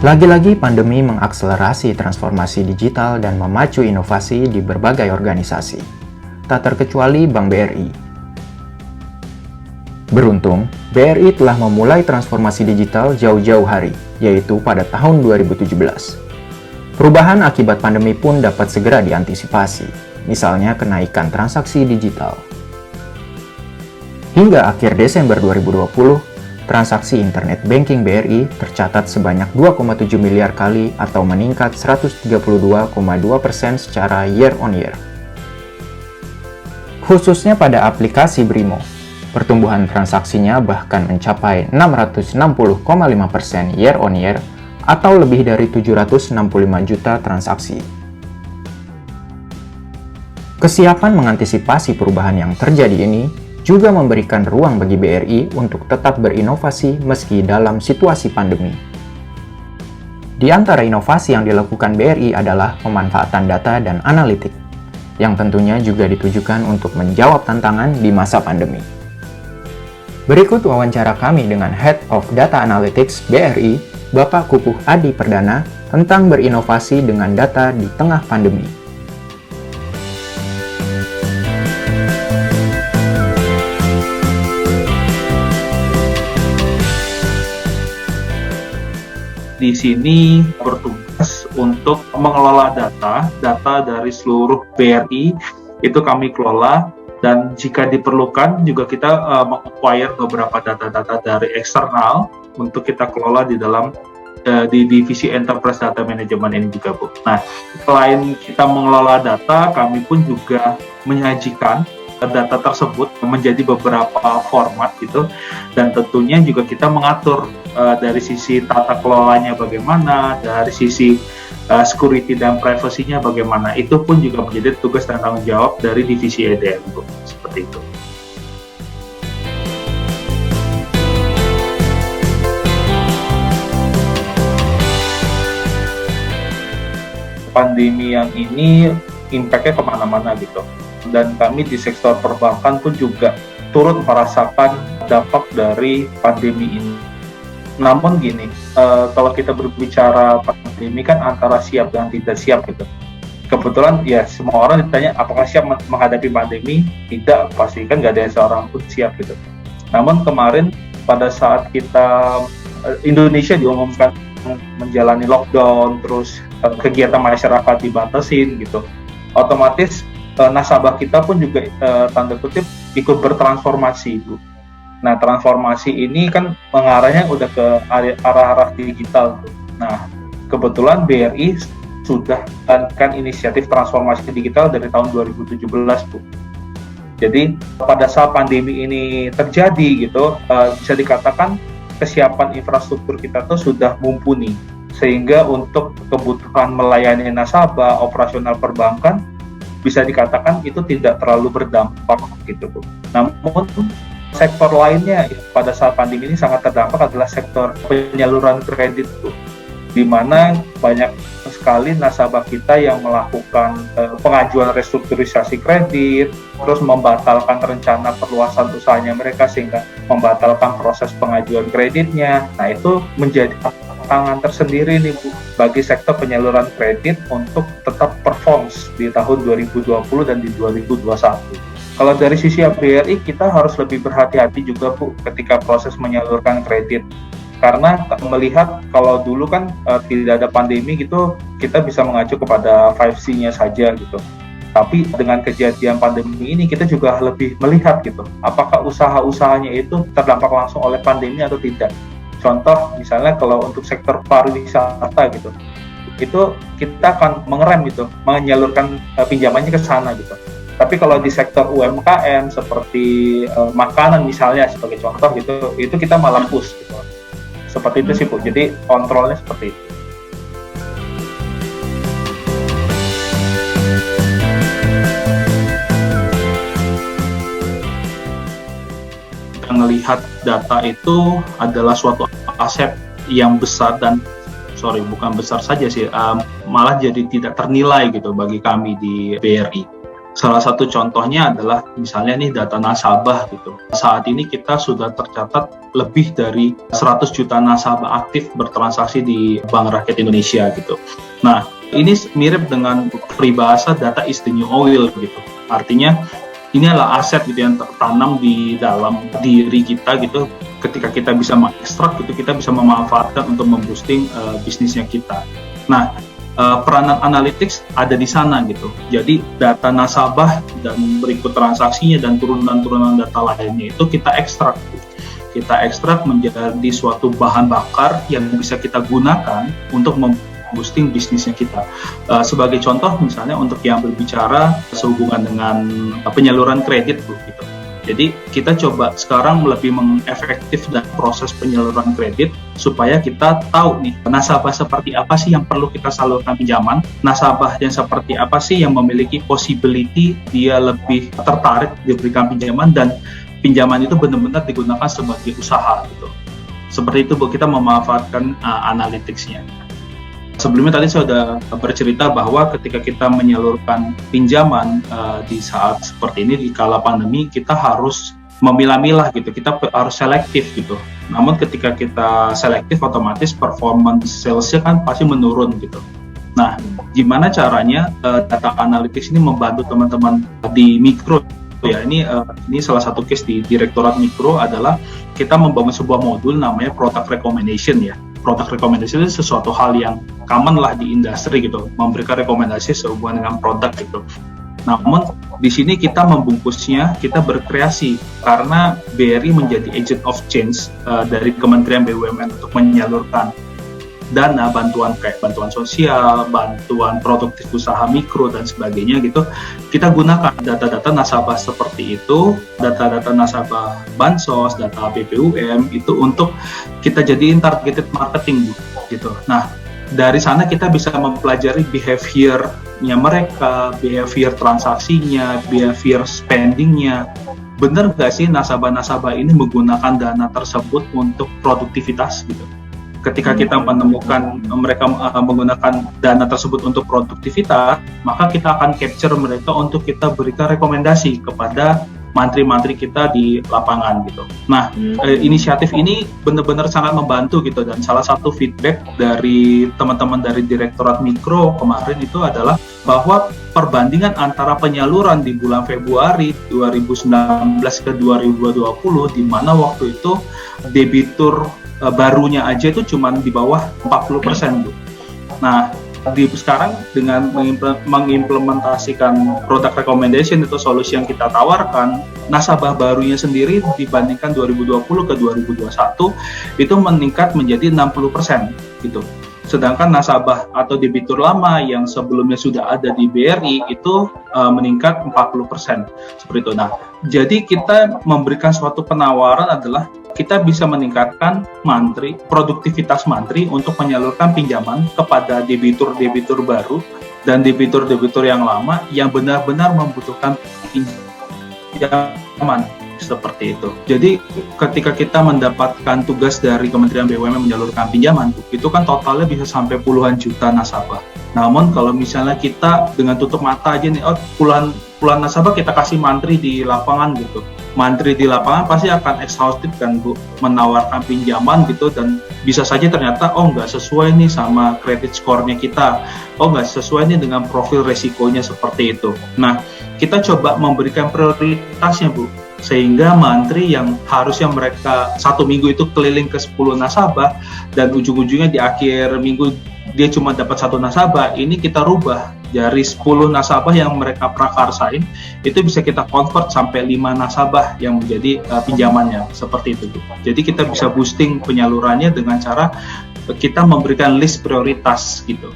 Lagi-lagi pandemi mengakselerasi transformasi digital dan memacu inovasi di berbagai organisasi, tak terkecuali Bank BRI. Beruntung, BRI telah memulai transformasi digital jauh-jauh hari, yaitu pada tahun 2017. Perubahan akibat pandemi pun dapat segera diantisipasi, misalnya kenaikan transaksi digital. Hingga akhir Desember 2020, transaksi internet banking BRI tercatat sebanyak 2,7 miliar kali atau meningkat 132,2% secara year-on-year. Khususnya pada aplikasi Brimo, pertumbuhan transaksinya bahkan mencapai 660,5% year-on-year atau lebih dari 765 juta transaksi. Kesiapan mengantisipasi perubahan yang terjadi ini juga memberikan ruang bagi BRI untuk tetap berinovasi meski dalam situasi pandemi. Di antara inovasi yang dilakukan BRI adalah pemanfaatan data dan analitik, yang tentunya juga ditujukan untuk menjawab tantangan di masa pandemi. Berikut wawancara kami dengan Head of Data Analytics BRI, Bapak Kukuh Adi Perdana, tentang berinovasi dengan data di tengah pandemi. Di sini bertugas untuk mengelola data dari seluruh BRI, itu kami kelola, dan jika diperlukan juga kita meng-acquire beberapa data-data dari eksternal untuk kita kelola di dalam di divisi Enterprise Data Management ini juga, Bu. Nah, selain kita mengelola data, kami pun juga menyajikan data tersebut menjadi beberapa format gitu, dan tentunya juga kita mengatur dari sisi tata kelolanya bagaimana, dari sisi security dan privasinya bagaimana. Itu pun juga menjadi tugas dan tanggung jawab dari divisi EDM, Bu. Seperti itu. Pandemi yang ini impact-nya kemana-mana gitu. Dan kami di sektor perbankan pun juga turut merasakan dampak dari pandemi ini. Namun gini, kalau kita berbicara pandemi kan antara siap dan tidak siap gitu. Kebetulan ya semua orang ditanya apakah siap menghadapi pandemi, tidak, pasti kan nggak ada seorang pun siap gitu. Namun kemarin pada saat kita Indonesia diumumkan menjalani lockdown, terus kegiatan masyarakat dibatasin gitu, otomatis nasabah kita pun juga tanda kutip ikut bertransformasi, Bu. Nah, transformasi ini kan mengarahnya udah ke arah-arah digital, Bu. Nah, kebetulan BRI sudah melakukan inisiatif transformasi digital dari tahun 2017, Bu. Jadi pada saat pandemi ini terjadi gitu, bisa dikatakan kesiapan infrastruktur kita tuh sudah mumpuni, sehingga untuk kebutuhan melayani nasabah, operasional perbankan bisa dikatakan itu tidak terlalu berdampak gitu, Bu. Namun sektor lainnya pada saat pandemi ini sangat terdampak adalah sektor penyaluran kredit, Bu, di mana banyak sekali nasabah kita yang melakukan pengajuan restrukturisasi kredit, terus membatalkan rencana perluasan usahanya mereka sehingga membatalkan proses pengajuan kreditnya. Nah, itu menjadi tantangan tersendiri nih, Bu, bagi sektor penyaluran kredit untuk tetap performs di tahun 2020 dan di 2021. Kalau dari sisi BRI, kita harus lebih berhati-hati juga, Bu, ketika proses menyalurkan kredit. Karena melihat kalau dulu kan tidak ada pandemi gitu, kita bisa mengacu kepada 5C-nya saja gitu. Tapi dengan kejadian pandemi ini, kita juga lebih melihat gitu, apakah usaha-usahanya itu terdampak langsung oleh pandemi atau tidak. Contoh misalnya kalau untuk sektor pariwisata gitu, itu kita akan mengerem gitu, menyalurkan pinjamannya ke sana gitu. Tapi kalau di sektor UMKM seperti makanan misalnya sebagai contoh gitu, itu kita malah push gitu. Seperti itu sih, Bu. Jadi kontrolnya seperti itu. Kita melihat data itu adalah suatu aset yang besar dan bukan besar saja sih, malah jadi tidak ternilai gitu bagi kami di BRI. Salah satu contohnya adalah misalnya nih data nasabah gitu. Saat ini kita sudah tercatat lebih dari 100 juta nasabah aktif bertransaksi di Bank Rakyat Indonesia gitu. Nah, ini mirip dengan peribahasa data is the new oil gitu. Artinya ini adalah aset gitu yang tertanam di dalam diri kita gitu. Ketika kita bisa mengekstrak gitu, kita bisa memanfaatkan untuk memboosting bisnisnya kita. Nah, peranan analytics ada di sana gitu. Jadi data nasabah dan berikut transaksinya dan turunan-turunan data lainnya itu kita ekstrak. Kita ekstrak menjadi suatu bahan bakar yang bisa kita gunakan untuk boosting bisnisnya kita. Sebagai contoh misalnya untuk yang berbicara sehubungan dengan penyaluran kredit gitu. Jadi kita coba sekarang lebih mengefektif dan proses penyaluran kredit supaya kita tahu nih nasabah seperti apa sih yang perlu kita salurkan pinjaman, nasabah yang seperti apa sih yang memiliki possibility dia lebih tertarik diberikan pinjaman dan pinjaman itu benar-benar digunakan sebagai usaha gitu. Seperti itu Bu, kita memanfaatkan analytics-nya. Sebelumnya tadi saya sudah bercerita bahwa ketika kita menyalurkan pinjaman di saat seperti ini di kala pandemi, kita harus memilah-milah gitu, kita harus selektif gitu. Namun ketika kita selektif, otomatis performance sales-nya kan pasti menurun gitu. Nah, gimana caranya data analytics ini membantu teman-teman di mikro? Ya, ini salah satu case di Direktorat Mikro adalah kita membangun sebuah modul namanya Product Recommendation ya. Product recommendation itu sesuatu hal yang common lah di industri gitu, memberikan rekomendasi sehubungan dengan produk gitu. Namun di sini kita membungkusnya, kita berkreasi karena BRI menjadi agent of change dari Kementerian BUMN untuk menyalurkan dana, bantuan kayak bantuan sosial, bantuan produktif usaha mikro dan sebagainya gitu. Kita gunakan data-data nasabah seperti itu, data-data nasabah bansos, data BPUM itu untuk kita jadiin targeted marketing gitu. Nah, dari sana kita bisa mempelajari behavior-nya mereka, behavior transaksinya, behavior spending-nya. Benar nggak sih nasabah-nasabah ini menggunakan dana tersebut untuk produktivitas gitu? Ketika kita menemukan mereka menggunakan dana tersebut untuk produktivitas, maka kita akan capture mereka untuk kita berikan rekomendasi kepada mantri-mantri kita di lapangan gitu. Nah, inisiatif ini benar-benar sangat membantu gitu, dan salah satu feedback dari teman-teman dari Direktorat Mikro kemarin itu adalah bahwa perbandingan antara penyaluran di bulan Februari 2019 ke 2020 di mana waktu itu debitur barunya aja itu cuma di bawah 40%. Nah, sekarang dengan mengimplementasikan product recommendation itu solusi yang kita tawarkan, nasabah barunya sendiri dibandingkan 2020 ke 2021 itu meningkat menjadi 60% gitu. Sedangkan nasabah atau debitur lama yang sebelumnya sudah ada di BRI itu meningkat 40%. Seperti itu. Nah, jadi kita memberikan suatu penawaran adalah kita bisa meningkatkan produktivitas mantri untuk menyalurkan pinjaman kepada debitur-debitur baru dan debitur-debitur yang lama yang benar-benar membutuhkan pinjaman seperti itu. Jadi ketika kita mendapatkan tugas dari Kementerian BUMN menyalurkan pinjaman, itu kan totalnya bisa sampai puluhan juta nasabah. Namun kalau misalnya kita dengan tutup mata aja nih, puluhan nasabah kita kasih mantri di lapangan gitu. Mantri di lapangan pasti akan exhaustive kan Bu, menawarkan pinjaman gitu, dan bisa saja ternyata nggak sesuai nih sama credit score-nya kita, nggak sesuai nih dengan profil resikonya seperti itu. Nah, kita coba memberikan prioritasnya Bu, sehingga mantri yang harusnya mereka satu minggu itu keliling ke 10 nasabah dan ujung-ujungnya di akhir minggu dia cuma dapat 1 nasabah, ini kita rubah dari 10 nasabah yang mereka prakarsain itu bisa kita convert sampai 5 nasabah yang menjadi pinjamannya seperti itu. Jadi kita bisa boosting penyalurannya dengan cara kita memberikan list prioritas gitu.